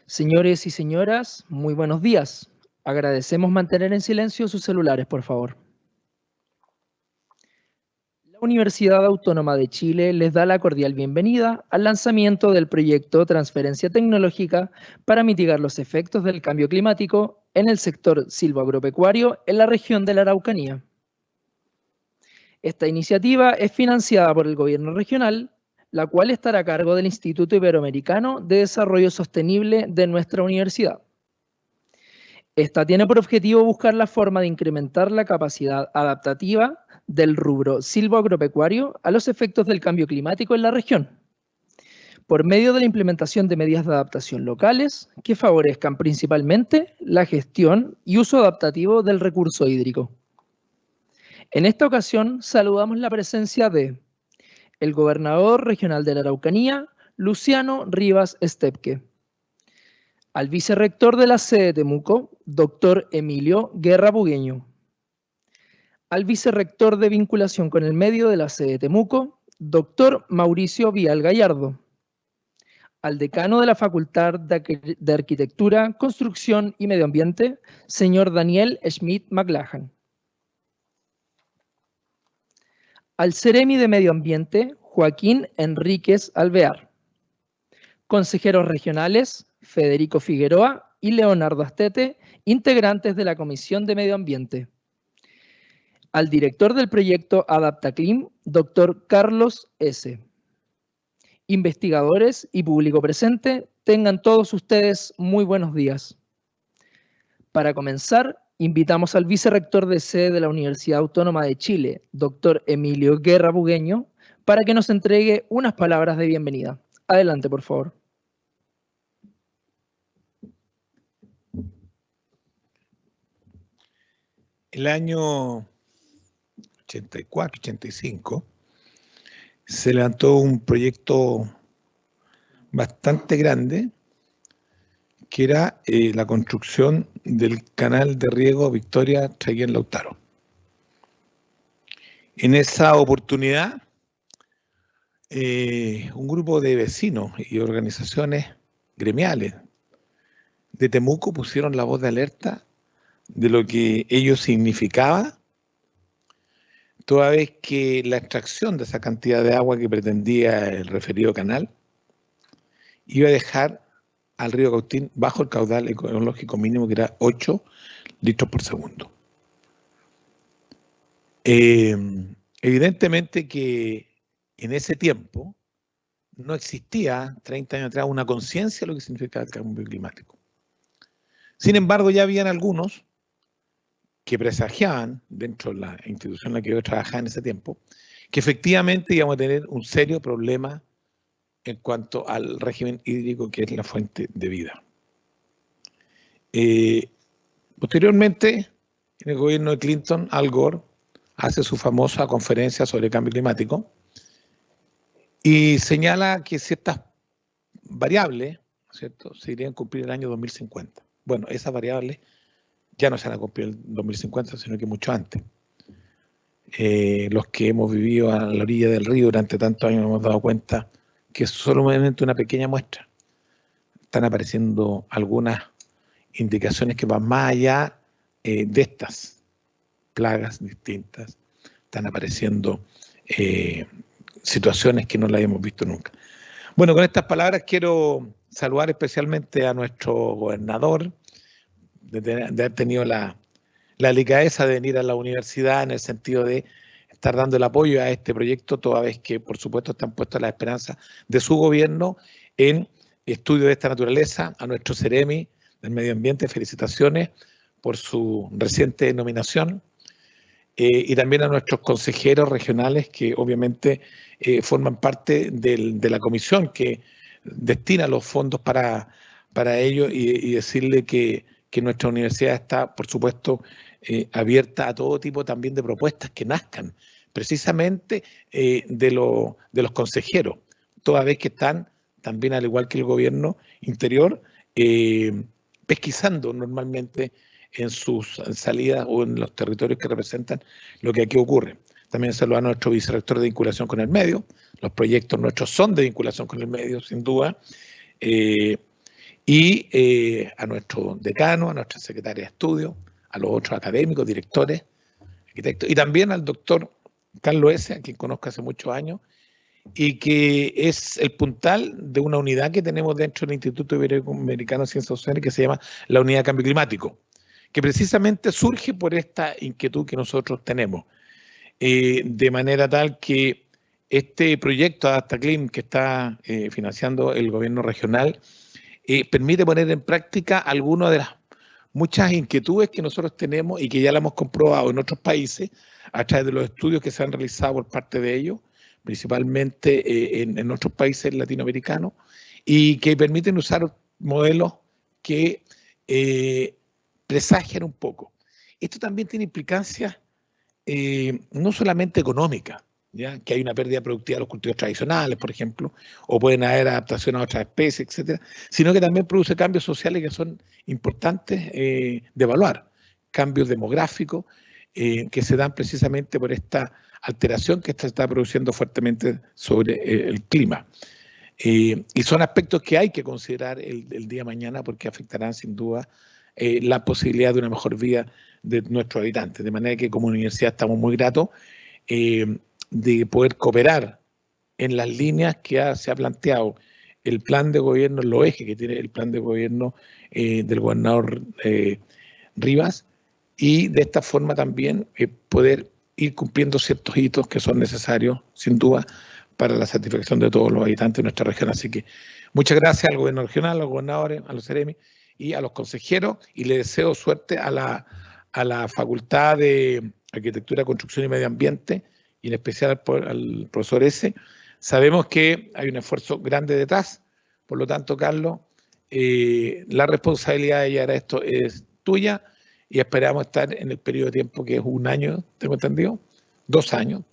Señores y señoras, muy buenos días. Agradecemos mantener en silencio sus celulares, por favor. La Universidad Autónoma de Chile les da la cordial bienvenida al lanzamiento del proyecto Transferencia Tecnológica para mitigar los efectos del cambio climático en el sector silvoagropecuario en la región de la Araucanía. Esta iniciativa es financiada por el Gobierno regional, la cual estará a cargo del Instituto Iberoamericano de Desarrollo Sostenible de nuestra universidad. Esta tiene por objetivo buscar la forma de incrementar la capacidad adaptativa del rubro silvoagropecuario a los efectos del cambio climático en la región, por medio de la implementación de medidas de adaptación locales que favorezcan principalmente la gestión y uso adaptativo del recurso hídrico. En esta ocasión saludamos la presencia de el gobernador regional de la Araucanía, Luciano Rivas Estepque, al vicerrector de la sede de Temuco, doctor Emilio Guerra Bugueño, al vicerrector de vinculación con el medio de la sede de Temuco, doctor Mauricio Vial Gallardo, al decano de la Facultad de Arquitectura, Construcción y Medio Ambiente, señor Daniel Schmidt McLachlan, al Ceremi de Medio Ambiente, Joaquín Enríquez Alvear, consejeros regionales, Federico Figueroa y Leonardo Astete, integrantes de la Comisión de Medio Ambiente, al director del proyecto AdaptaClim, doctor Carlos S. Investigadores y público presente, tengan todos ustedes muy buenos días. Para comenzar, invitamos al vicerrector de sede de la Universidad Autónoma de Chile, doctor Emilio Guerra Bugueño, para que nos entregue unas palabras de bienvenida. Adelante, por favor. El año 84, 85, se levantó un proyecto bastante grande, que era la construcción del canal de riego Victoria Traiguén-Lautaro. En esa oportunidad, un grupo de vecinos y organizaciones gremiales de Temuco pusieron la voz de alerta de lo que ello significaba, toda vez que la extracción de esa cantidad de agua que pretendía el referido canal iba a dejar al río Cautín bajo el caudal ecológico mínimo, que era 8 litros por segundo. Evidentemente que en ese tiempo no existía, 30 años atrás, una conciencia de lo que significaba el cambio climático. Sin embargo, ya habían algunos que presagiaban, dentro de la institución en la que yo trabajaba en ese tiempo, que efectivamente íbamos a tener un serio problema en cuanto al régimen hídrico, que es la fuente de vida. Posteriormente, en el gobierno de Clinton, Al Gore hace su famosa conferencia sobre cambio climático y señala que ciertas variables, ¿cierto?, se irían a cumplir en el año 2050. Bueno, esas variables ya no se van a cumplir en el 2050, sino que mucho antes. Los que hemos vivido a la orilla del río durante tantos años nos hemos dado cuenta que es solamente una pequeña muestra. Están apareciendo algunas indicaciones que van más allá de estas plagas distintas. Están apareciendo situaciones que no las hemos visto nunca. Bueno, con estas palabras quiero saludar especialmente a nuestro gobernador, de haber tenido la delicadeza de venir a la universidad en el sentido de estar dando el apoyo a este proyecto, toda vez que, por supuesto, están puestas las esperanzas de su gobierno en estudios de esta naturaleza. A nuestro Ceremi del Medio Ambiente, felicitaciones por su reciente nominación. Y también a nuestros consejeros regionales que obviamente forman parte de la comisión que destina los fondos para ello, y decirle que nuestra universidad está, por supuesto, abierta a todo tipo también de propuestas que nazcan precisamente de los consejeros, toda vez que están también, al igual que el gobierno interior, pesquisando normalmente en sus salidas o en los territorios que representan lo que aquí ocurre. También saludar a nuestro vicerrector de vinculación con el medio. Los proyectos nuestros son de vinculación con el medio, sin duda. y a nuestro decano, a nuestra secretaria de estudio, a los otros académicos, directores, arquitectos, y también al doctor Carlos S., a quien conozco hace muchos años, y que es el puntal de una unidad que tenemos dentro del Instituto Iberoamericano de Ciencias Sociales que se llama la Unidad de Cambio Climático, que precisamente surge por esta inquietud que nosotros tenemos, de manera tal que este proyecto AdaptaClim que está financiando el gobierno regional permite poner en práctica algunas de las muchas inquietudes que nosotros tenemos y que ya la hemos comprobado en otros países a través de los estudios que se han realizado por parte de ellos, principalmente en otros países latinoamericanos, y que permiten usar modelos que presagian un poco. Esto también tiene implicancias no solamente económicas, ¿ya? Que hay una pérdida productiva de los cultivos tradicionales, por ejemplo, o pueden haber adaptaciones a otras especies, etcétera, sino que también produce cambios sociales que son importantes de evaluar, cambios demográficos que se dan precisamente por esta alteración que se está produciendo fuertemente sobre el clima. Y son aspectos que hay que considerar el día de mañana porque afectarán sin duda la posibilidad de una mejor vida de nuestros habitantes. De manera que como universidad estamos muy gratos de poder cooperar en las líneas que se ha planteado el plan de gobierno, los ejes que tiene el plan de gobierno del gobernador Rivas, y de esta forma también poder ir cumpliendo ciertos hitos que son necesarios, sin duda, para la satisfacción de todos los habitantes de nuestra región. Así que muchas gracias al gobierno regional, a los gobernadores, a los CEREMI y a los consejeros, y le deseo suerte a la Facultad de Arquitectura, Construcción y Medio Ambiente, y en especial al profesor S. Sabemos que hay un esfuerzo grande detrás, por lo tanto, Carlos, la responsabilidad de llegar a esto es tuya, y esperamos estar en el periodo de tiempo que es 1 año, tengo entendido, 2 años.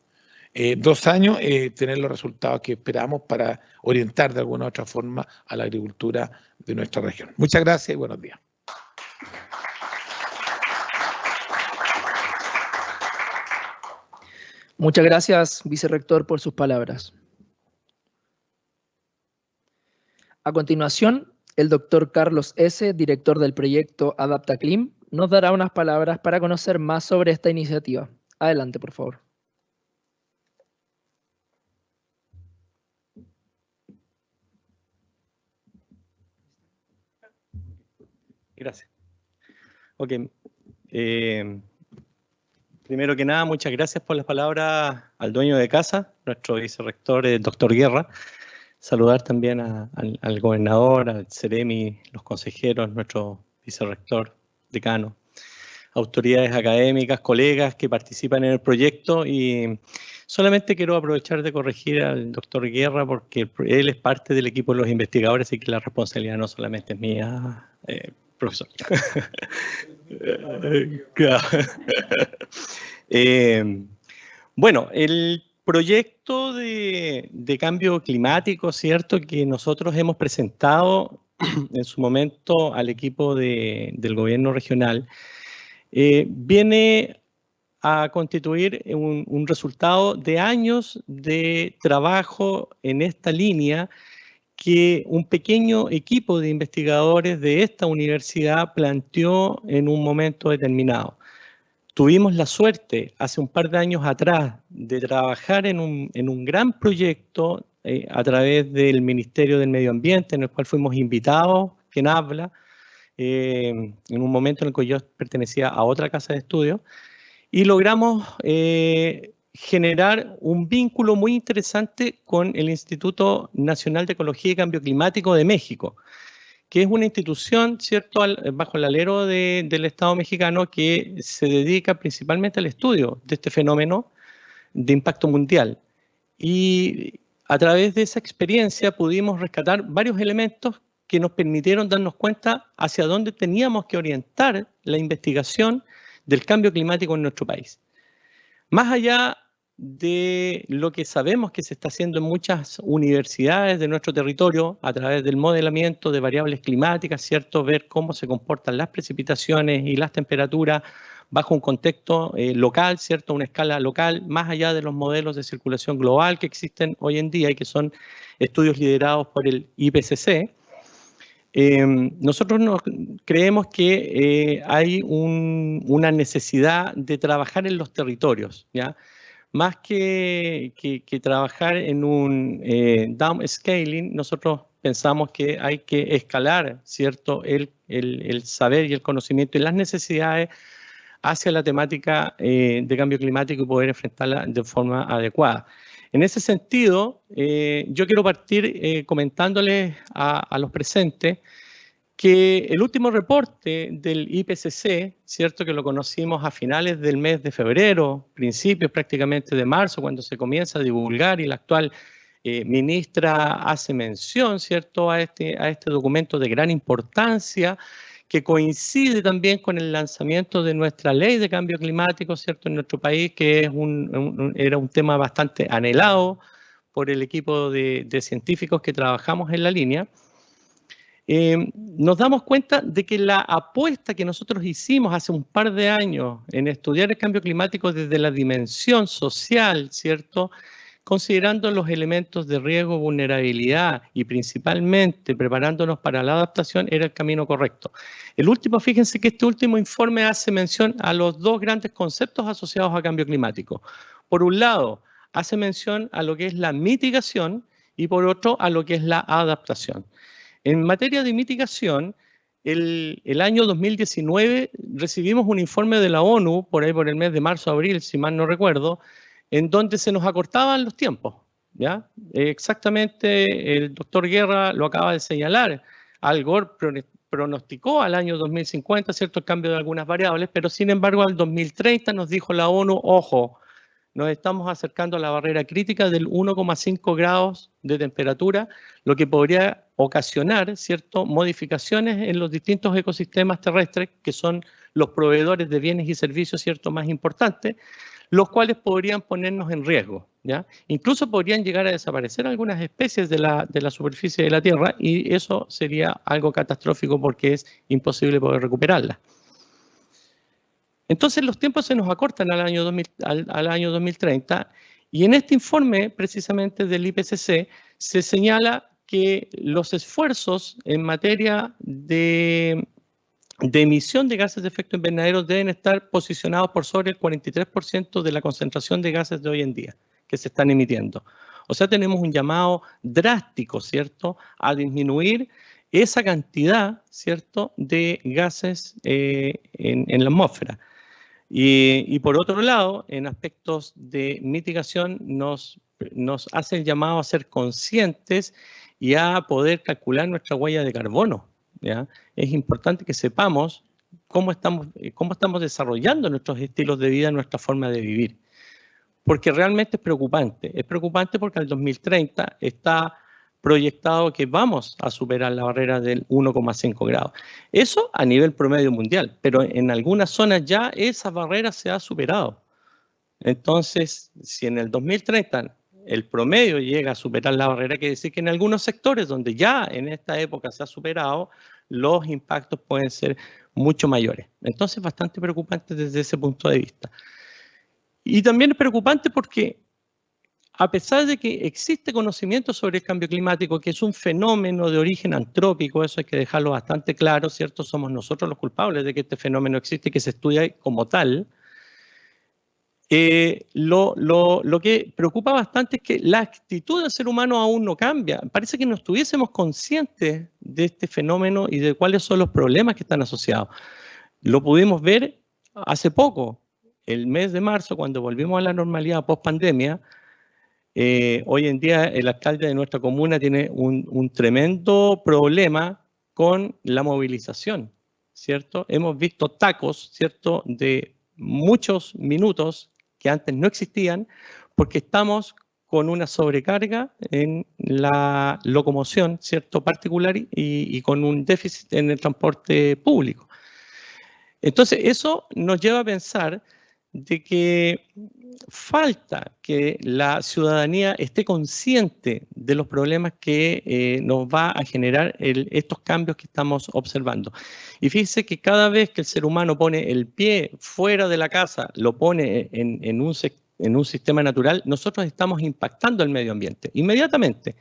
2 años, tener los resultados que esperamos para orientar de alguna u otra forma a la agricultura de nuestra región. Muchas gracias y buenos días. Muchas gracias, vicerrector, por sus palabras. A continuación, el doctor Carlos S., director del proyecto AdaptaClim, nos dará unas palabras para conocer más sobre esta iniciativa. Adelante, por favor. Gracias. Ok. Primero que nada, muchas gracias por las palabras al dueño de casa, nuestro vicerrector, el doctor Guerra. Saludar también al gobernador, al CEREMI, los consejeros, nuestro vicerrector, decano, autoridades académicas, colegas que participan en el proyecto, y solamente quiero aprovechar de corregir al doctor Guerra porque él es parte del equipo de los investigadores y que la responsabilidad no solamente es mía, profesor. Bueno, el proyecto de cambio climático, ¿cierto?, que nosotros hemos presentado en su momento al equipo del gobierno regional, viene a constituir un resultado de años de trabajo en esta línea que un pequeño equipo de investigadores de esta universidad planteó en un momento determinado. Tuvimos la suerte hace un par de años atrás de trabajar en un gran proyecto a través del Ministerio del Medio Ambiente, en el cual fuimos invitados, quien habla, en un momento en el que yo pertenecía a otra casa de estudio, y logramos generar un vínculo muy interesante con el Instituto Nacional de Ecología y Cambio Climático de México, que es una institución, ¿cierto?, bajo el alero del Estado mexicano que se dedica principalmente al estudio de este fenómeno de impacto mundial. Y a través de esa experiencia pudimos rescatar varios elementos que nos permitieron darnos cuenta hacia dónde teníamos que orientar la investigación del cambio climático en nuestro país. Más allá de lo que sabemos que se está haciendo en muchas universidades de nuestro territorio a través del modelamiento de variables climáticas, ¿cierto?, ver cómo se comportan las precipitaciones y las temperaturas bajo un contexto local, ¿cierto?, una escala local, más allá de los modelos de circulación global que existen hoy en día y que son estudios liderados por el IPCC. nosotros creemos que hay una necesidad de trabajar en los territorios, ¿ya? Más que trabajar en un downscaling, nosotros pensamos que hay que escalar, ¿cierto?, el saber y el conocimiento y las necesidades hacia la temática de cambio climático y poder enfrentarla de forma adecuada. En ese sentido, yo quiero partir comentándoles a los presentes que el último reporte del IPCC, ¿cierto?, que lo conocimos a finales del mes de febrero, principios prácticamente de marzo, cuando se comienza a divulgar y la actual ministra hace mención, ¿cierto?, a este documento de gran importancia, que coincide también con el lanzamiento de nuestra ley de cambio climático, ¿cierto?, en nuestro país, que era un tema bastante anhelado por el equipo de científicos que trabajamos en la línea. Nos damos cuenta de que la apuesta que nosotros hicimos hace un par de años en estudiar el cambio climático desde la dimensión social, ¿cierto?, considerando los elementos de riesgo, vulnerabilidad y principalmente preparándonos para la adaptación, era el camino correcto. Fíjense que este último informe hace mención a los dos grandes conceptos asociados a cambio climático. Por un lado, hace mención a lo que es la mitigación y por otro a lo que es la adaptación. En materia de mitigación, el año 2019 recibimos un informe de la ONU, por ahí por el mes de marzo-abril, si mal no recuerdo, en donde se nos acortaban los tiempos, ¿ya? Exactamente, el doctor Guerra lo acaba de señalar. Al Gore pronosticó al año 2050, ¿cierto?, el cambio de algunas variables, pero sin embargo al 2030 nos dijo la ONU, ojo, nos estamos acercando a la barrera crítica del 1,5 grados de temperatura, lo que podría ocasionar, ¿cierto?, modificaciones en los distintos ecosistemas terrestres, que son los proveedores de bienes y servicios, ¿cierto?, más importantes, los cuales podrían ponernos en riesgo, ¿ya? Incluso podrían llegar a desaparecer algunas especies de la superficie de la Tierra y eso sería algo catastrófico porque es imposible poder recuperarla. Entonces los tiempos se nos acortan al año 2030 y en este informe precisamente del IPCC se señala que los esfuerzos en materia de emisión de gases de efecto invernadero deben estar posicionados por sobre el 43% de la concentración de gases de hoy en día que se están emitiendo. O sea, tenemos un llamado drástico, ¿cierto?, a disminuir esa cantidad, ¿cierto?, de gases en la atmósfera. Y por otro lado, en aspectos de mitigación nos hace el llamado a ser conscientes y a poder calcular nuestra huella de carbono, ¿ya? Es importante que sepamos cómo estamos desarrollando nuestros estilos de vida, nuestra forma de vivir. Porque realmente es preocupante. Es preocupante porque al 2030 está proyectado que vamos a superar la barrera del 1,5 grados. Eso a nivel promedio mundial, pero en algunas zonas ya esa barrera se ha superado. Entonces, si en el 2030 el promedio llega a superar la barrera, quiere decir que en algunos sectores donde ya en esta época se ha superado, los impactos pueden ser mucho mayores. Entonces, bastante preocupante desde ese punto de vista. Y también es preocupante porque a pesar de que existe conocimiento sobre el cambio climático, que es un fenómeno de origen antrópico, eso hay que dejarlo bastante claro, ¿cierto? Somos nosotros los culpables de que este fenómeno existe y que se estudia como tal. Lo que preocupa bastante es que la actitud del ser humano aún no cambia. Parece que no estuviésemos conscientes de este fenómeno y de cuáles son los problemas que están asociados. Lo pudimos ver hace poco, el mes de marzo, cuando volvimos a la normalidad post-pandemia. Hoy en día el alcalde de nuestra comuna tiene un tremendo problema con la movilización, ¿cierto? Hemos visto tacos, ¿cierto?, de muchos minutos que antes no existían porque estamos con una sobrecarga en la locomoción, ¿cierto?, particular y con un déficit en el transporte público. Entonces, eso nos lleva a pensar de que falta que la ciudadanía esté consciente de los problemas que nos va a generar estos cambios que estamos observando. Y fíjense que cada vez que el ser humano pone el pie fuera de la casa, lo pone en un sistema natural, nosotros estamos impactando el medio ambiente inmediatamente.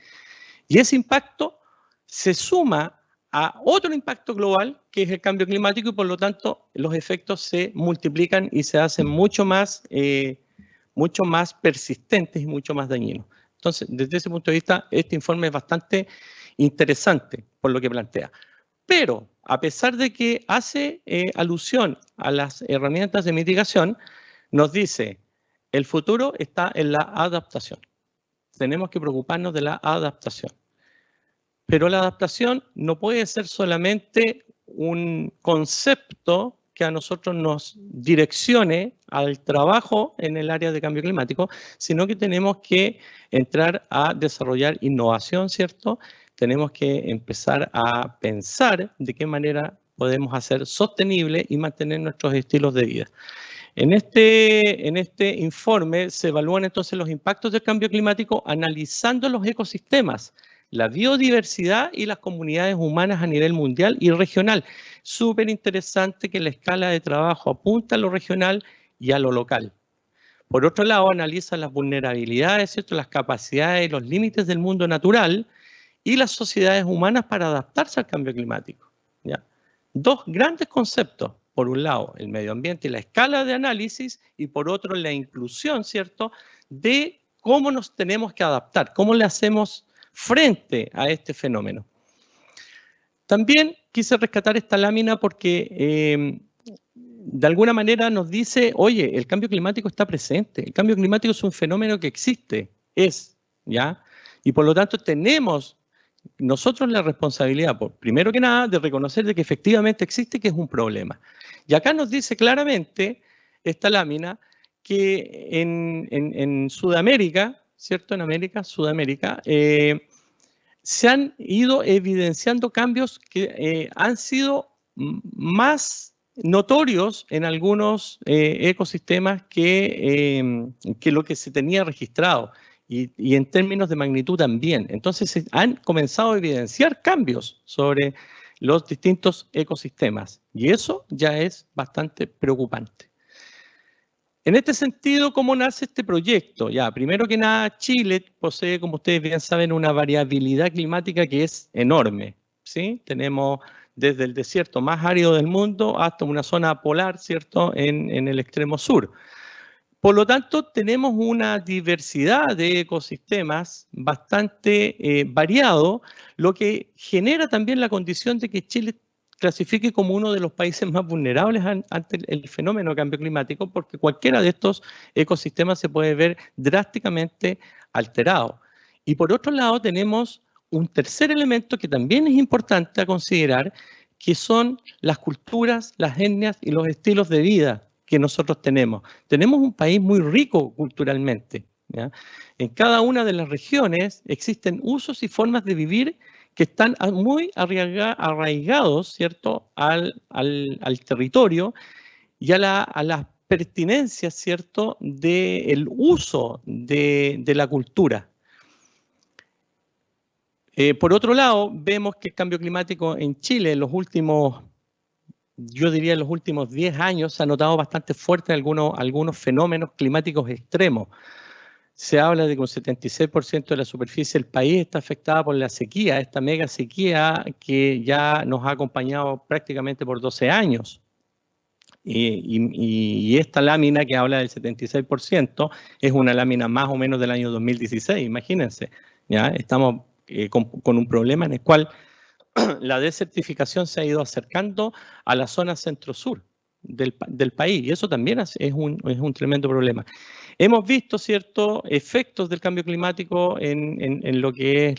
Y ese impacto se suma a otro impacto global, que es el cambio climático, y por lo tanto los efectos se multiplican y se hacen mucho más persistentes y mucho más dañinos. Entonces, desde ese punto de vista, este informe es bastante interesante por lo que plantea. Pero, a pesar de que hace alusión a las herramientas de mitigación, nos dice, el futuro está en la adaptación. Tenemos que preocuparnos de la adaptación. Pero la adaptación no puede ser solamente un concepto que a nosotros nos direccione al trabajo en el área de cambio climático, sino que tenemos que entrar a desarrollar innovación, ¿cierto? Tenemos que empezar a pensar de qué manera podemos hacer sostenible y mantener nuestros estilos de vida. En este informe se evalúan entonces los impactos del cambio climático analizando los ecosistemas, la biodiversidad y las comunidades humanas a nivel mundial y regional. Súper interesante que la escala de trabajo apunta a lo regional y a lo local. Por otro lado, analiza las vulnerabilidades, ¿cierto?, las capacidades y los límites del mundo natural y las sociedades humanas para adaptarse al cambio climático. ¿Ya? Dos grandes conceptos. Por un lado, el medio ambiente y la escala de análisis, y por otro, la inclusión, ¿cierto?, de cómo nos tenemos que adaptar, cómo le hacemos frente a este fenómeno. También quise rescatar esta lámina porque de alguna manera nos dice, oye, el cambio climático está presente, el cambio climático es un fenómeno que existe, ¿ya? Y por lo tanto tenemos nosotros la responsabilidad, primero que nada, de reconocer de que efectivamente existe, que es un problema. Y acá nos dice claramente esta lámina que en Sudamérica, ¿cierto? En Sudamérica, se han ido evidenciando cambios que han sido más notorios en algunos ecosistemas que lo que se tenía registrado. Y en términos de magnitud también. Entonces se han comenzado a evidenciar cambios sobre los distintos ecosistemas. Y eso ya es bastante preocupante. En este sentido, ¿cómo nace este proyecto? Ya, primero que nada, Chile posee, como ustedes bien saben, una variabilidad climática que es enorme, ¿sí? Tenemos desde el desierto más árido del mundo hasta una zona polar, ¿cierto?, en el extremo sur. Por lo tanto, tenemos una diversidad de ecosistemas bastante variado, lo que genera también la condición de que Chile clasifique como uno de los países más vulnerables ante el fenómeno de cambio climático, porque cualquiera de estos ecosistemas se puede ver drásticamente alterado. Y por otro lado, tenemos un tercer elemento que también es importante a considerar, que son las culturas, las etnias y los estilos de vida que nosotros tenemos. Tenemos un país muy rico culturalmente, ¿ya? En cada una de las regiones existen usos y formas de vivir que están muy arraigados, ¿cierto?, al territorio y a las pertinencias, ¿cierto?, del uso de la cultura. Por otro lado, vemos que el cambio climático en Chile en los últimos, yo diría en los últimos 10 años, se ha notado bastante fuerte algunos fenómenos climáticos extremos. Se habla de que un 76% de la superficie del país está afectada por la sequía, esta mega sequía que ya nos ha acompañado prácticamente por 12 años. Y esta lámina que habla del 76% es una lámina más o menos del año 2016, imagínense. ¿Ya? Estamos con un problema en el cual la desertificación se ha ido acercando a la zona centro-sur del país, y eso también es un tremendo problema. Hemos visto ciertos efectos del cambio climático en lo que es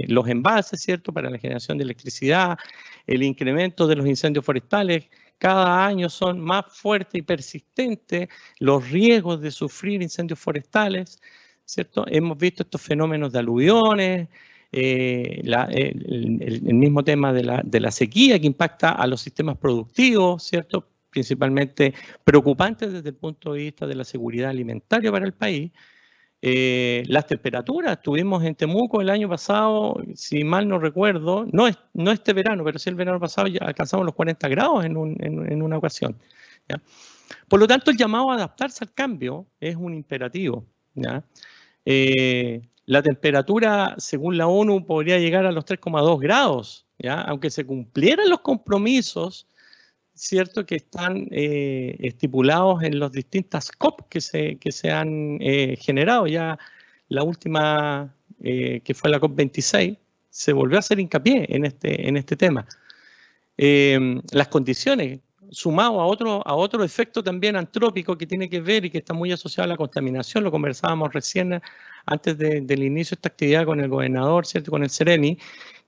los embalses, ¿cierto?, para la generación de electricidad, el incremento de los incendios forestales. Cada año son más fuertes y persistentes los riesgos de sufrir incendios forestales, ¿cierto? Hemos visto estos fenómenos de aluviones, el mismo tema de la sequía que impacta a los sistemas productivos, ¿cierto?, principalmente preocupantes desde el punto de vista de la seguridad alimentaria para el país. Las temperaturas, tuvimos en Temuco el año pasado, si mal no recuerdo, no este verano, pero sí el verano pasado ya alcanzamos los 40 grados en una ocasión, ¿ya? Por lo tanto, el llamado a adaptarse al cambio es un imperativo, ¿ya? La temperatura, según la ONU, podría llegar a los 3,2 grados, ¿ya? Aunque se cumplieran los compromisos, ¿cierto?, que están estipulados en las distintas COP que se han generado. Ya la última, que fue la COP26, se volvió a hacer hincapié en este tema. Las condiciones, sumado a otro efecto también antrópico que tiene que ver y que está muy asociado a la contaminación, lo conversábamos recién antes del inicio de esta actividad con el gobernador, ¿cierto?, con el Ceremi,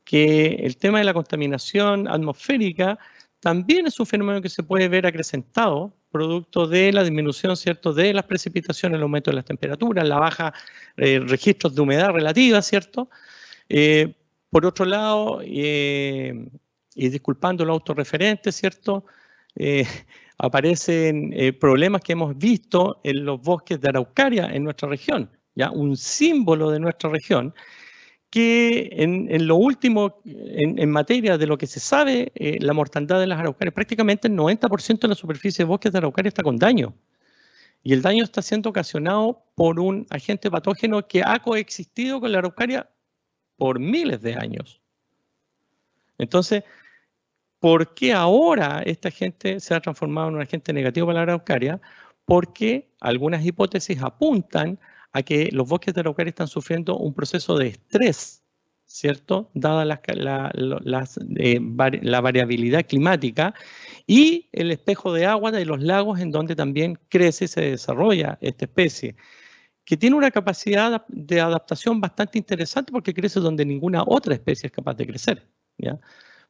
que el tema de la contaminación atmosférica también es un fenómeno que se puede ver acrecentado, producto de la disminución, ¿cierto?, de las precipitaciones, el aumento de las temperaturas, la baja registros de humedad relativa, ¿cierto? Por otro lado, y disculpando los autorreferentes, ¿cierto?, aparecen problemas que hemos visto en los bosques de araucaria en nuestra región, ¿ya? Un símbolo de nuestra región, que en lo último, en materia de lo que se sabe, la mortandad de las araucarias, prácticamente el 90% de la superficie de bosques de araucaria está con daño. Y el daño está siendo ocasionado por un agente patógeno que ha coexistido con la araucaria por miles de años. Entonces, ¿por qué ahora este agente se ha transformado en un agente negativo para la araucaria? Porque algunas hipótesis apuntan a que los bosques de araucaria están sufriendo un proceso de estrés, ¿cierto?, dada la variabilidad climática y el espejo de agua de los lagos en donde también crece y se desarrolla esta especie, que tiene una capacidad de adaptación bastante interesante porque crece donde ninguna otra especie es capaz de crecer, ¿ya?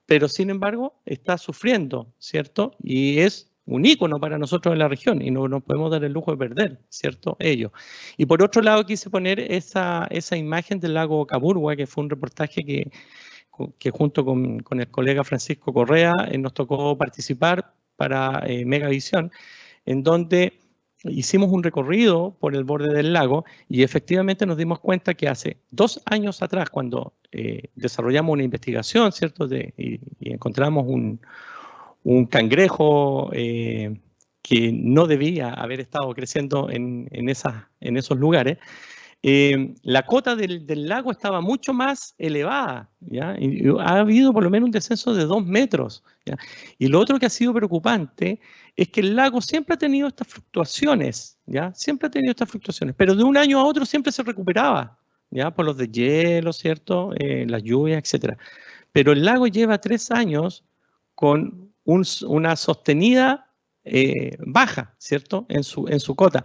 Pero sin embargo está sufriendo, ¿cierto? Y es un ícono para nosotros en la región y no nos podemos dar el lujo de perder, ¿cierto?, ello. Y por otro lado quise poner esa imagen del lago Caburgua, que fue un reportaje que junto con el colega Francisco Correa nos tocó participar para Megavisión, en donde hicimos un recorrido por el borde del lago y efectivamente nos dimos cuenta que hace 2 años atrás, cuando desarrollamos una investigación, ¿cierto?, y encontramos un cangrejo que no debía haber estado creciendo en esos lugares, la cota del lago estaba mucho más elevada, ¿ya? Y ha habido por lo menos un descenso de 2 metros, ¿ya? Y lo otro que ha sido preocupante es que el lago siempre ha tenido estas fluctuaciones, ¿ya? Siempre ha tenido estas fluctuaciones, pero de un año a otro siempre se recuperaba, ¿ya? Por los deshielo, ¿cierto? Las lluvias, etc. Pero el lago lleva 3 años con una sostenida baja, ¿cierto?, en su cota,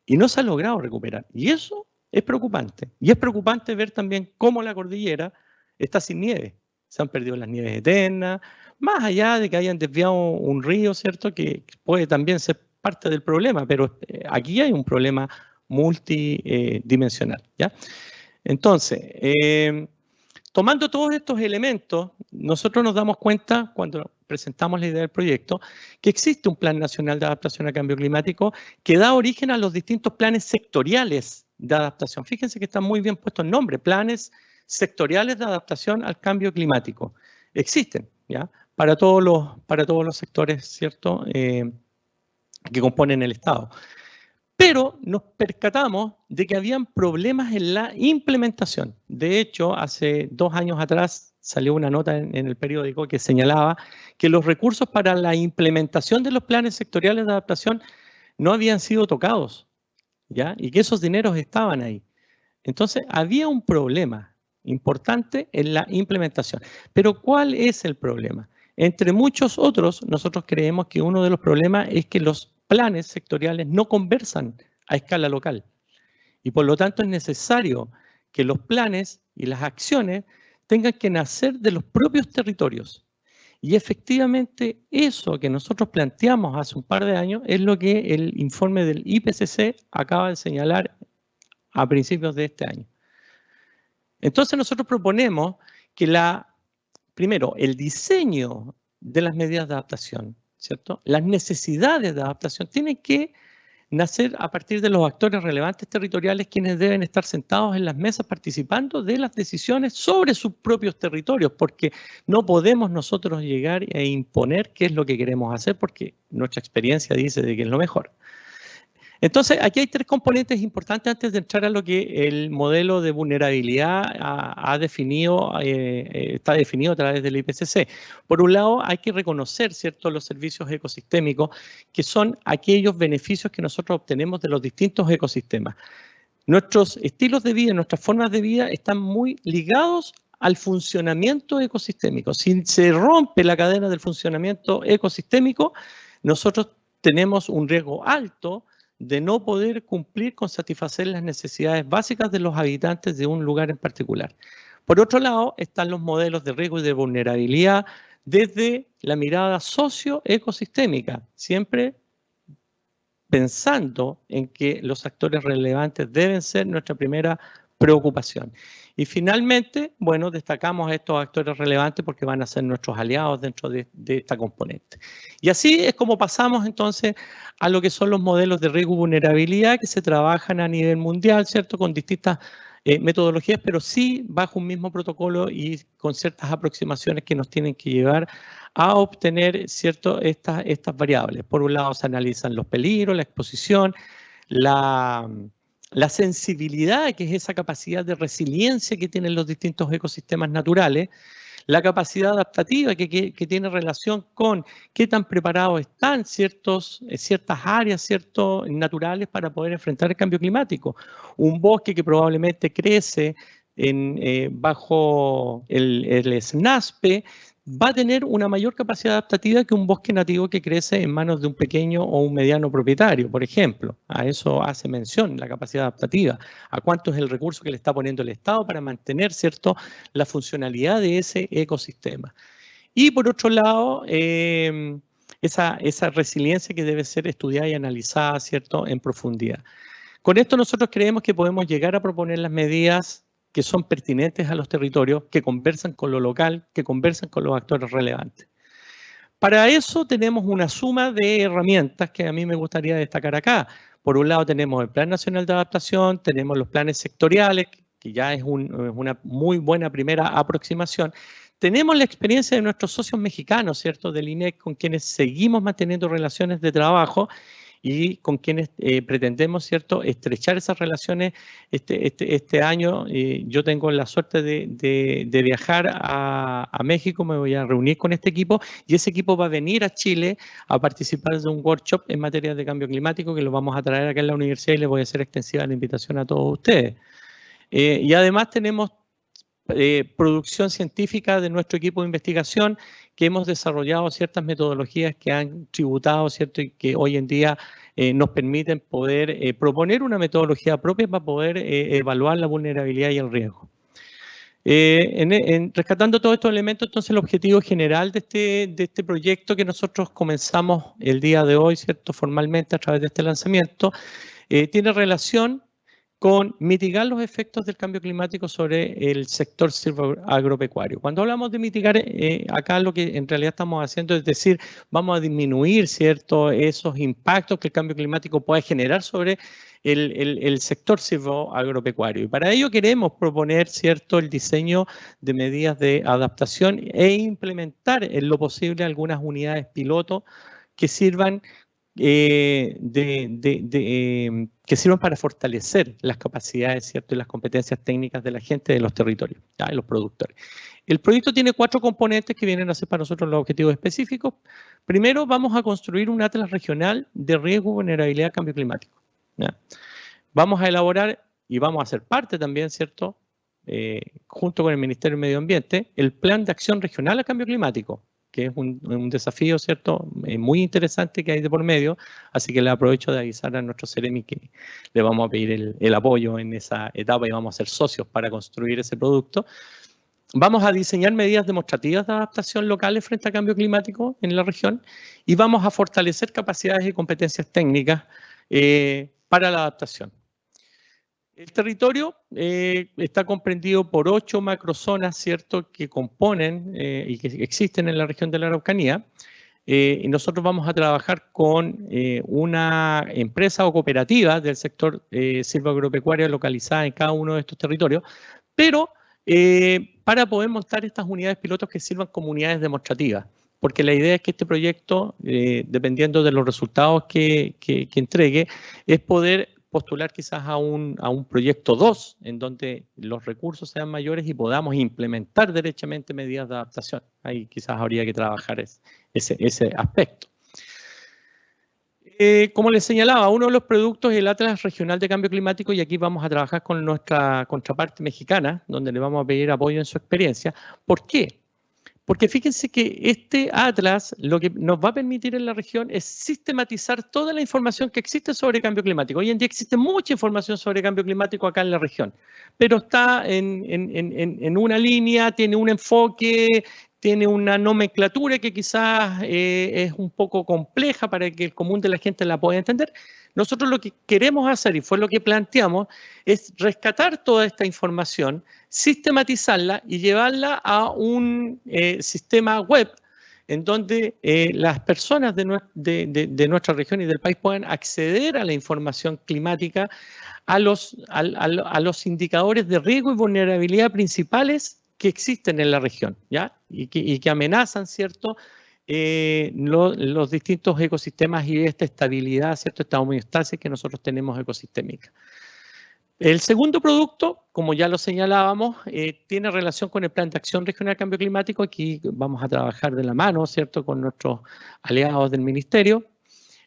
y no se ha logrado recuperar. Y eso es preocupante. Y es preocupante ver también cómo la cordillera está sin nieve. Se han perdido las nieves eternas, más allá de que hayan desviado un río, ¿cierto?, que puede también ser parte del problema, pero aquí hay un problema multidimensional, ¿ya? Entonces, tomando todos estos elementos, nosotros nos damos cuenta, cuando presentamos la idea del proyecto, que existe un Plan Nacional de Adaptación al Cambio Climático que da origen a los distintos planes sectoriales de adaptación. Fíjense que está muy bien puesto el nombre, planes sectoriales de adaptación al cambio climático. Existen, ¿ya?, para todos los sectores, ¿cierto?, que componen el Estado. Pero nos percatamos de que habían problemas en la implementación. De hecho, hace 2 años atrás salió una nota en el periódico que señalaba que los recursos para la implementación de los planes sectoriales de adaptación no habían sido tocados, ¿ya? Y que esos dineros estaban ahí. Entonces, había un problema importante en la implementación. Pero, ¿cuál es el problema? Entre muchos otros, nosotros creemos que uno de los problemas es que los planes sectoriales no conversan a escala local. Y por lo tanto es necesario que los planes y las acciones tengan que nacer de los propios territorios. Y efectivamente eso que nosotros planteamos hace un par de años es lo que el informe del IPCC acaba de señalar a principios de este año. Entonces nosotros proponemos que primero, el diseño de las medidas de adaptación, ¿cierto?, las necesidades de adaptación tienen que nacer a partir de los actores relevantes territoriales, quienes deben estar sentados en las mesas participando de las decisiones sobre sus propios territorios, porque no podemos nosotros llegar e imponer qué es lo que queremos hacer, porque nuestra experiencia dice de que es lo mejor. Entonces, aquí hay 3 componentes importantes antes de entrar a lo que el modelo de vulnerabilidad ha definido, está definido a través del IPCC. Por un lado, hay que reconocer, ¿cierto?, los servicios ecosistémicos, que son aquellos beneficios que nosotros obtenemos de los distintos ecosistemas. Nuestros estilos de vida, nuestras formas de vida están muy ligados al funcionamiento ecosistémico. Si se rompe la cadena del funcionamiento ecosistémico, nosotros tenemos un riesgo alto de no poder cumplir con satisfacer las necesidades básicas de los habitantes de un lugar en particular. Por otro lado, están los modelos de riesgo y de vulnerabilidad desde la mirada socioecosistémica, siempre pensando en que los actores relevantes deben ser nuestra primera preocupación. Y finalmente, bueno, destacamos a estos actores relevantes porque van a ser nuestros aliados dentro de esta componente. Y así es como pasamos entonces a lo que son los modelos de riesgo y vulnerabilidad que se trabajan a nivel mundial, ¿cierto? Con distintas metodologías, pero sí bajo un mismo protocolo y con ciertas aproximaciones que nos tienen que llevar a obtener, ¿cierto?, estas variables. Por un lado se analizan los peligros, la exposición, la sensibilidad, que es esa capacidad de resiliencia que tienen los distintos ecosistemas naturales, la capacidad adaptativa que tiene relación con qué tan preparados están ciertas áreas naturales para poder enfrentar el cambio climático. Un bosque que probablemente crece bajo el SNASP va a tener una mayor capacidad adaptativa que un bosque nativo que crece en manos de un pequeño o un mediano propietario, por ejemplo. A eso hace mención la capacidad adaptativa, a cuánto es el recurso que le está poniendo el Estado para mantener, ¿cierto?, la funcionalidad de ese ecosistema. Y por otro lado, esa resiliencia que debe ser estudiada y analizada, ¿cierto?, en profundidad. Con esto nosotros creemos que podemos llegar a proponer las medidas que son pertinentes a los territorios, que conversan con lo local, que conversan con los actores relevantes. Para eso tenemos una suma de herramientas que a mí me gustaría destacar acá. Por un lado tenemos el Plan Nacional de Adaptación, tenemos los planes sectoriales, que ya es una muy buena primera aproximación. Tenemos la experiencia de nuestros socios mexicanos, ¿cierto?, del INEC, con quienes seguimos manteniendo relaciones de trabajo y con quienes pretendemos, ¿cierto?, estrechar esas relaciones este año. Yo tengo la suerte de viajar a México, me voy a reunir con este equipo y ese equipo va a venir a Chile a participar de un workshop en materia de cambio climático que lo vamos a traer acá en la universidad y les voy a hacer extensiva la invitación a todos ustedes. Y además tenemos producción científica de nuestro equipo de investigación, que hemos desarrollado ciertas metodologías que han tributado, ¿cierto?, y que hoy en día nos permiten poder proponer una metodología propia para poder evaluar la vulnerabilidad y el riesgo. Rescatando todos estos elementos, entonces el objetivo general de este proyecto que nosotros comenzamos el día de hoy, ¿cierto?, formalmente a través de este lanzamiento, tiene relación con mitigar los efectos del cambio climático sobre el sector silvoagropecuario. Cuando hablamos de mitigar, acá lo que en realidad estamos haciendo es decir, vamos a disminuir, ¿cierto?, esos impactos que el cambio climático puede generar sobre el sector silvoagropecuario. Y para ello queremos proponer, ¿cierto?, el diseño de medidas de adaptación e implementar en lo posible algunas unidades piloto que sirvan que sirvan para fortalecer las capacidades, ¿cierto?, y las competencias técnicas de la gente de los territorios, ¿ya?, de los productores. El proyecto tiene 4 componentes que vienen a ser para nosotros los objetivos específicos. Primero, vamos a construir un atlas regional de riesgo, vulnerabilidad y cambio climático, ¿ya? Vamos a elaborar y vamos a ser parte también, ¿cierto?, junto con el Ministerio del Medio Ambiente, el Plan de Acción Regional al Cambio Climático, que es un desafío, ¿cierto?, muy interesante que hay de por medio, así que le aprovecho de avisar a nuestro CEREMI que le vamos a pedir el apoyo en esa etapa y vamos a ser socios para construir ese producto. Vamos a diseñar medidas demostrativas de adaptación locales frente al cambio climático en la región y vamos a fortalecer capacidades y competencias técnicas para la adaptación. El territorio está comprendido por 8 macrozonas, ¿cierto?, que componen y que existen en la región de la Araucanía. Y nosotros vamos a trabajar con una empresa o cooperativa del sector silvoagropecuario localizada en cada uno de estos territorios, pero para poder montar estas unidades pilotos que sirvan como unidades demostrativas. porque la idea es que este proyecto, dependiendo de los resultados que entregue, es poder postular quizás a un proyecto 2, en donde los recursos sean mayores y podamos implementar derechamente medidas de adaptación. Ahí quizás habría que trabajar ese aspecto. Como les señalaba, uno de los productos es el Atlas Regional de Cambio Climático, y aquí vamos a trabajar con nuestra contraparte mexicana, donde le vamos a pedir apoyo en su experiencia. ¿Por qué? Porque fíjense que este atlas lo que nos va a permitir en la región es sistematizar toda la información que existe sobre cambio climático. Hoy en día existe mucha información sobre cambio climático acá en la región, pero está en una línea, tiene un enfoque, tiene una nomenclatura que quizás es un poco compleja para que el común de la gente la pueda entender. Nosotros lo que queremos hacer, y fue lo que planteamos, es rescatar toda esta información, sistematizarla y llevarla a un sistema web en donde las personas de nuestra región y del país puedan acceder a la información climática, a los indicadores de riesgo y vulnerabilidad principales que existen en la región, ¿ya? Y que amenazan, ¿cierto?, los distintos ecosistemas y esta estabilidad, ¿cierto?, esta homeostasis que nosotros tenemos ecosistémica. El segundo producto, como ya lo señalábamos, tiene relación con el Plan de Acción Regional de Cambio Climático. Aquí vamos a trabajar de la mano, ¿cierto?, con nuestros aliados del Ministerio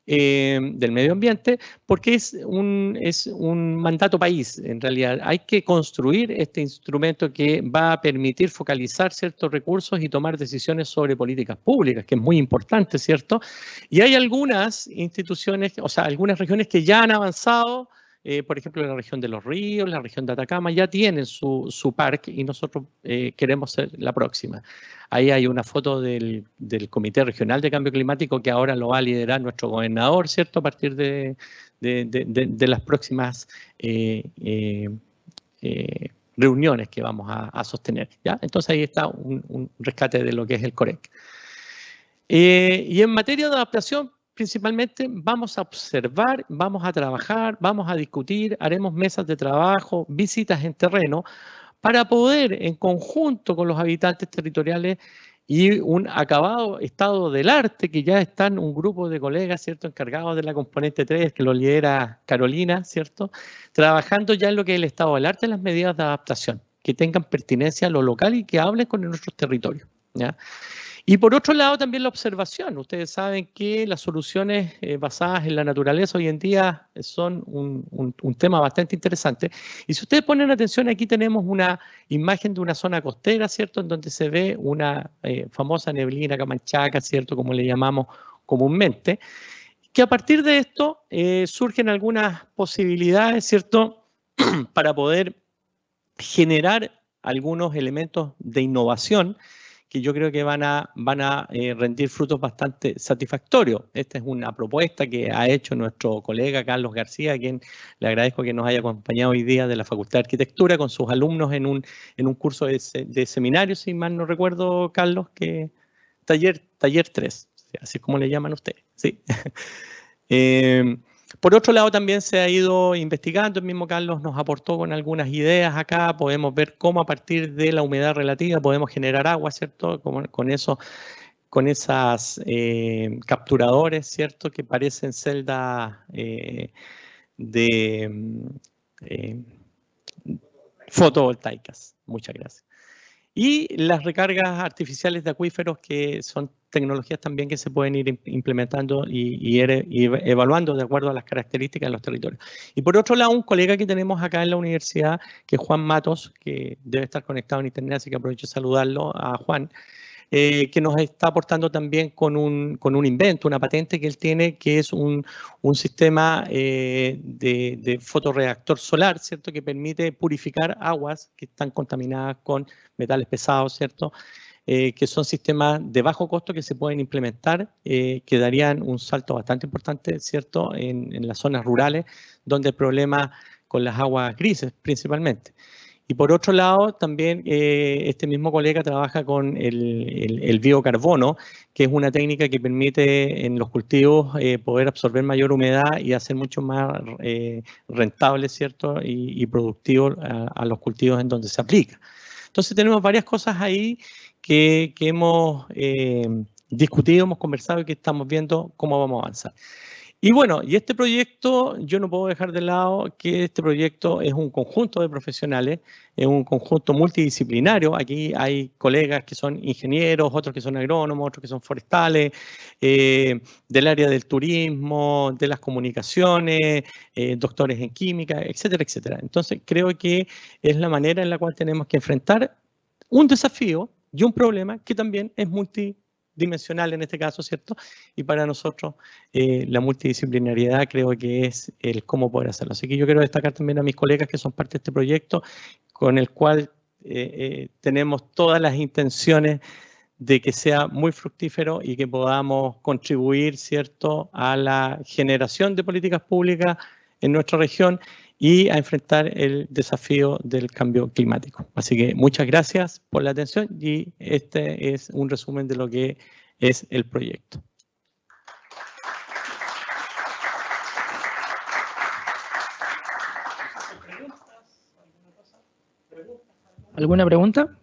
del Medio Ambiente, porque es un mandato país. En realidad hay que construir este instrumento que va a permitir focalizar ciertos recursos y tomar decisiones sobre políticas públicas, que es muy importante, ¿cierto? Y hay algunas instituciones, o sea, algunas regiones que ya han avanzado. Por ejemplo, la región de Los Ríos, la región de Atacama, ya tienen su parque, y nosotros queremos ser la próxima. Ahí hay una foto del Comité Regional de Cambio Climático, que ahora lo va a liderar nuestro gobernador, ¿cierto?, a partir de las próximas reuniones que vamos a sostener, ¿ya? Entonces ahí está un rescate de lo que es el COREC. Y en materia de adaptación, principalmente vamos a observar, vamos a trabajar, vamos a discutir, haremos mesas de trabajo, visitas en terreno, para poder, en conjunto con los habitantes territoriales y un acabado estado del arte, que ya están un grupo de colegas, ¿cierto?, encargados de la componente 3, que lo lidera Carolina, ¿cierto?, trabajando ya en lo que es el estado del arte, en las medidas de adaptación, que tengan pertinencia a lo local y que hablen con nuestros territorios, ¿ya? Y por otro lado, también la observación. Ustedes saben que las soluciones basadas en la naturaleza hoy en día son un tema bastante interesante. Y si ustedes ponen atención, aquí tenemos una imagen de una zona costera, ¿cierto?, en donde se ve una famosa neblina camanchaca, ¿cierto?, como le llamamos comúnmente, que a partir de esto surgen algunas posibilidades, ¿cierto?, para poder generar algunos elementos de innovación que yo creo que van a rendir frutos bastante satisfactorios. Esta es una propuesta que ha hecho nuestro colega Carlos García, a quien le agradezco que nos haya acompañado hoy día, de la Facultad de Arquitectura, con sus alumnos en un curso de seminario, si mal no recuerdo, Carlos, que taller 3, así es como le llaman ustedes, ¿sí? Por otro lado, también se ha ido investigando, el mismo Carlos nos aportó con algunas ideas acá. Podemos ver cómo a partir de la humedad relativa podemos generar agua, ¿cierto?, con esas capturadores, ¿cierto?, que parecen celdas fotovoltaicas. Muchas gracias. Y las recargas artificiales de acuíferos, que son tecnologías también que se pueden ir implementando y evaluando de acuerdo a las características de los territorios. Y por otro lado, un colega que tenemos acá en la universidad, que es Juan Matos, que debe estar conectado en internet, así que aprovecho de saludarlo a Juan, que nos está aportando también con un invento, una patente que él tiene, que es un sistema de fotorreactor solar, ¿cierto?, que permite purificar aguas que están contaminadas con metales pesados, ¿cierto?, que son sistemas de bajo costo que se pueden implementar, que darían un salto bastante importante, ¿cierto?, en las zonas rurales, donde el problema con las aguas grises principalmente. Y por otro lado, también este mismo colega trabaja con el biocarbono, que es una técnica que permite en los cultivos poder absorber mayor humedad y hacer mucho más rentable, ¿cierto?, y productivo a los cultivos en donde se aplica. Entonces tenemos varias cosas ahí que hemos discutido, hemos conversado y que estamos viendo cómo vamos a avanzar. Y bueno, y este proyecto, yo no puedo dejar de lado que este proyecto es un conjunto de profesionales, es un conjunto multidisciplinario. Aquí hay colegas que son ingenieros, otros que son agrónomos, otros que son forestales, del área del turismo, de las comunicaciones, doctores en química, etcétera, etcétera. Entonces, creo que es la manera en la cual tenemos que enfrentar un desafío y un problema que también es multidimensional en este caso, ¿cierto? Y para nosotros la multidisciplinariedad creo que es el cómo poder hacerlo. Así que yo quiero destacar también a mis colegas que son parte de este proyecto, con el cual tenemos todas las intenciones de que sea muy fructífero y que podamos contribuir, ¿cierto?, a la generación de políticas públicas en nuestra región y a enfrentar el desafío del cambio climático. Así que muchas gracias por la atención y este es un resumen de lo que es el proyecto. ¿Alguna pregunta?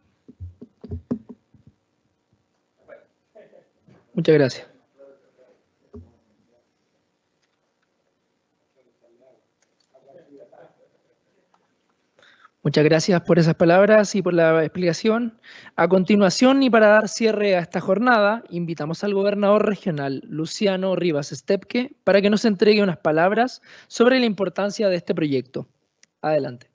Muchas gracias. Muchas gracias por esas palabras y por la explicación. A continuación, y para dar cierre a esta jornada, invitamos al gobernador regional, Luciano Rivas Estepque, para que nos entregue unas palabras sobre la importancia de este proyecto. Adelante.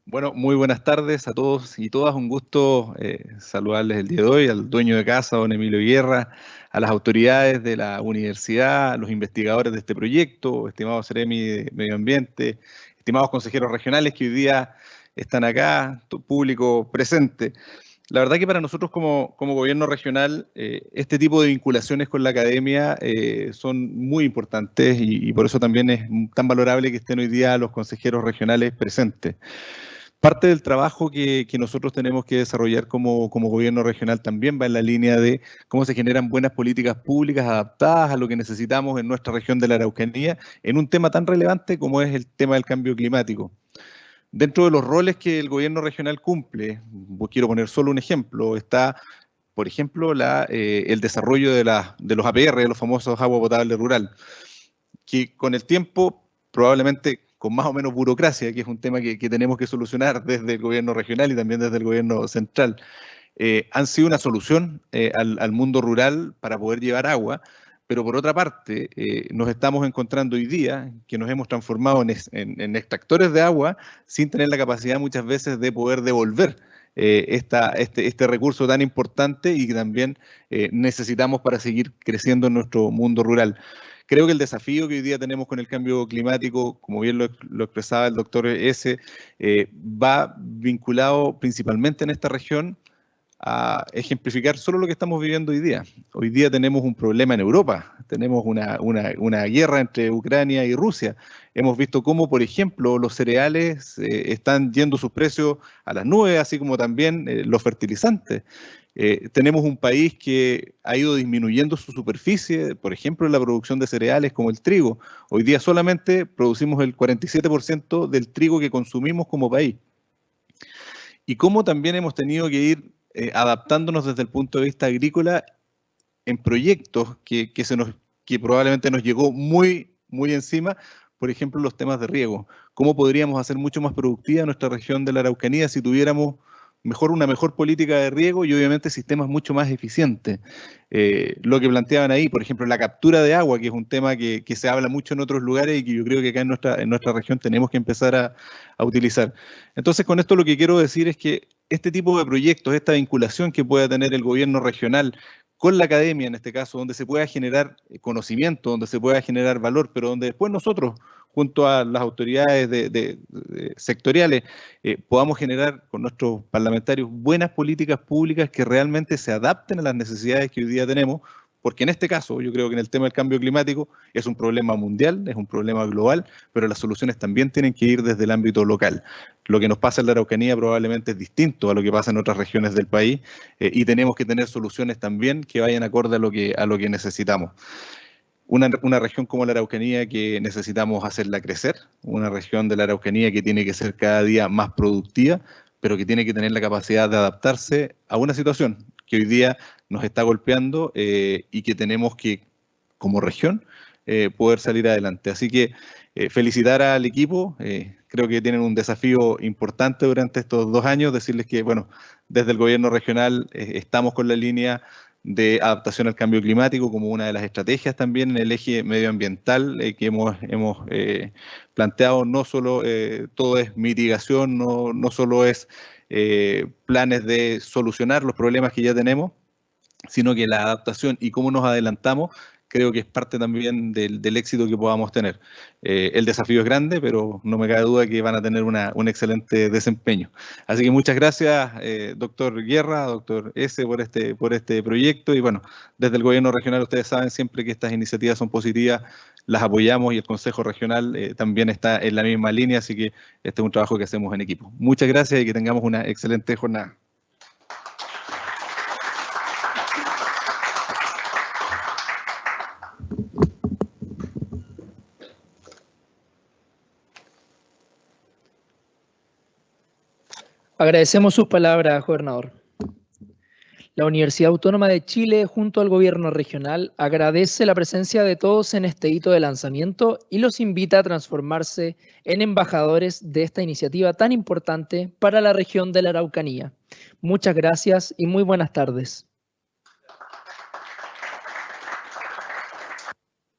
Bueno, muy buenas tardes a todos y todas. Un gusto saludarles el día de hoy, al dueño de casa, don Emilio Guerra, a las autoridades de la universidad, a los investigadores de este proyecto, estimados Seremi de Medio Ambiente, estimados consejeros regionales que hoy día están acá, público presente. La verdad que para nosotros como gobierno regional, este tipo de vinculaciones con la academia son muy importantes y por eso también es tan valorable que estén hoy día los consejeros regionales presentes. Parte del trabajo que nosotros tenemos que desarrollar como gobierno regional también va en la línea de cómo se generan buenas políticas públicas adaptadas a lo que necesitamos en nuestra región de la Araucanía, en un tema tan relevante como es el tema del cambio climático. Dentro de los roles que el gobierno regional cumple, quiero poner solo un ejemplo, está, por ejemplo, el desarrollo de los APR, de los famosos agua potable rural, que con el tiempo probablemente con más o menos burocracia, que es un tema que tenemos que solucionar desde el gobierno regional y también desde el gobierno central, han sido una solución al mundo rural para poder llevar agua, pero por otra parte nos estamos encontrando hoy día que nos hemos transformado en extractores de agua sin tener la capacidad muchas veces de poder devolver este recurso tan importante y que también necesitamos para seguir creciendo en nuestro mundo rural. Creo que el desafío que hoy día tenemos con el cambio climático, como bien lo expresaba el doctor S., va vinculado principalmente en esta región a ejemplificar solo lo que estamos viviendo hoy día. Hoy día tenemos un problema en Europa, tenemos una guerra entre Ucrania y Rusia. Hemos visto cómo, por ejemplo, los cereales están yendo sus precios a las nubes, así como también los fertilizantes. Tenemos un país que ha ido disminuyendo su superficie, por ejemplo, en la producción de cereales como el trigo. Hoy día solamente producimos el 47% del trigo que consumimos como país. Y cómo también hemos tenido que ir adaptándonos desde el punto de vista agrícola en proyectos que probablemente nos llegó muy encima, por ejemplo, los temas de riego. ¿Cómo podríamos hacer mucho más productiva nuestra región de la Araucanía si tuviéramos una mejor política de riego y obviamente sistemas mucho más eficientes? Lo que planteaban ahí, por ejemplo, la captura de agua, que es un tema que se habla mucho en otros lugares y que yo creo que acá en nuestra región tenemos que empezar a utilizar. Entonces, con esto lo que quiero decir es que este tipo de proyectos, esta vinculación que pueda tener el gobierno regional con la academia, en este caso, donde se pueda generar conocimiento, donde se pueda generar valor, pero donde después nosotros, junto a las autoridades sectoriales, podamos generar con nuestros parlamentarios buenas políticas públicas que realmente se adapten a las necesidades que hoy día tenemos, porque en este caso yo creo que en el tema del cambio climático es un problema mundial, es un problema global, pero las soluciones también tienen que ir desde el ámbito local. Lo que nos pasa en la Araucanía probablemente es distinto a lo que pasa en otras regiones del país y tenemos que tener soluciones también que vayan acorde a lo que necesitamos. una región como la Araucanía que necesitamos hacerla crecer, una región de la Araucanía que tiene que ser cada día más productiva, pero que tiene que tener la capacidad de adaptarse a una situación que hoy día nos está golpeando y que tenemos que, como región, poder salir adelante. Así que felicitar al equipo, creo que tienen un desafío importante durante estos 2 años, decirles que, bueno, desde el gobierno regional estamos con la línea de adaptación al cambio climático como una de las estrategias también en el eje medioambiental que hemos planteado. No solo todo es mitigación, no solo es planes de solucionar los problemas que ya tenemos, sino que la adaptación y cómo nos adelantamos creo que es parte también del éxito que podamos tener. El desafío es grande, pero no me cabe duda que van a tener un excelente desempeño. Así que muchas gracias, doctor Guerra, doctor S, por este proyecto. Y bueno, desde el gobierno regional ustedes saben siempre que estas iniciativas son positivas, las apoyamos y el Consejo Regional también está en la misma línea, así que este es un trabajo que hacemos en equipo. Muchas gracias y que tengamos una excelente jornada. Agradecemos sus palabras, gobernador. La Universidad Autónoma de Chile, junto al gobierno regional, agradece la presencia de todos en este hito de lanzamiento y los invita a transformarse en embajadores de esta iniciativa tan importante para la región de la Araucanía. Muchas gracias y muy buenas tardes.